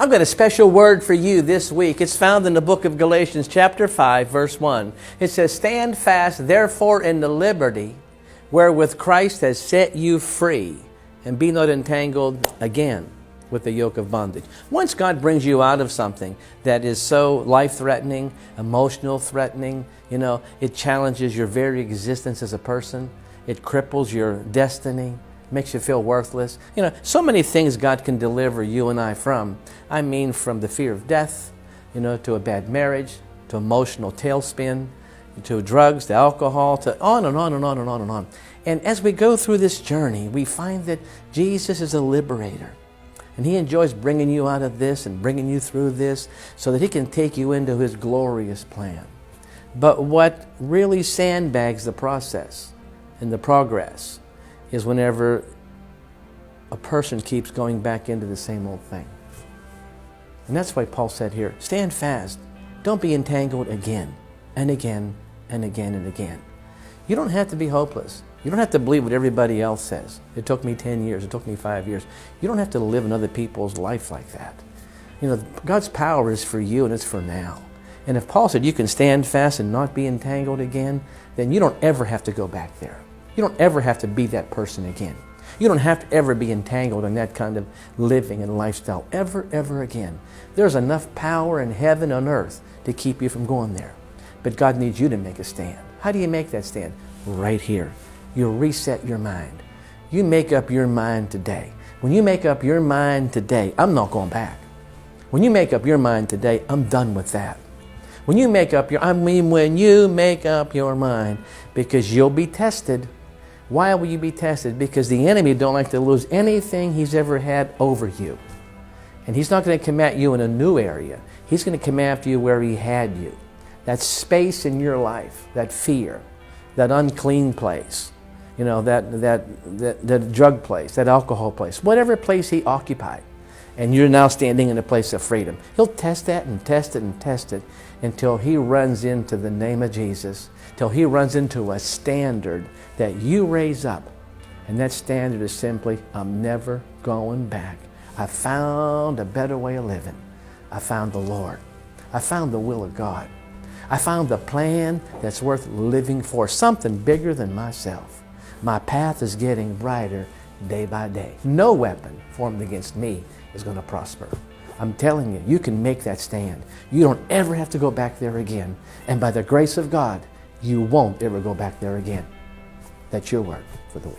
I've got a special word for you this week. It's found in the book of Galatians chapter 5, verse 1. It says, "Stand fast, therefore, in the liberty wherewith Christ has set you free, and be not entangled again with the yoke of bondage." Once God brings you out of something that is so life-threatening, emotional threatening, it challenges your very existence as a person. It cripples your destiny, makes you feel worthless. So many things God can deliver you and I from. I mean, from the fear of death, to a bad marriage, to emotional tailspin, to drugs, to alcohol, to on and on and on and on and on. And as we go through this journey, we find that Jesus is a liberator. And He enjoys bringing you out of this and bringing you through this so that He can take you into His glorious plan. But what really sandbags the process and the progress is whenever a person keeps going back into the same old thing. And that's why Paul said here, stand fast. Don't be entangled again and again and again and again. You don't have to be hopeless. You don't have to believe what everybody else says. It took me 10 years. It took me 5 years. You don't have to live in other people's life like that. God's power is for you and it's for now. And if Paul said you can stand fast and not be entangled again, then you don't ever have to go back there. You don't ever have to be that person again. You don't have to ever be entangled in that kind of living and lifestyle ever again. There's enough power in heaven and earth to keep you from going there. But God needs you to make a stand. How do you make that stand? Right here. You reset your mind. You make up your mind today. When you make up your mind today, I'm not going back. When you make up your mind today, I'm done with that. When you make up when you make up your mind, because you'll be tested. Why will you be tested? Because the enemy don't like to lose anything he's ever had over you. And he's not going to come at you in a new area. He's going to come after you where he had you. That space in your life, that fear, that unclean place, that drug place, that alcohol place, whatever place he occupied. And you're now standing in a place of freedom. He'll test that and test it and test it until he runs into the name of Jesus, till he runs into a standard that you raise up. And that standard is simply, I'm never going back. I found a better way of living. I found the Lord. I found the will of God. I found the plan that's worth living for, something bigger than myself. My path is getting brighter day by day. No weapon formed against me is going to prosper. I'm telling you, you can make that stand. You don't ever have to go back there again. And by the grace of God, you won't ever go back there again. That's your word for the week.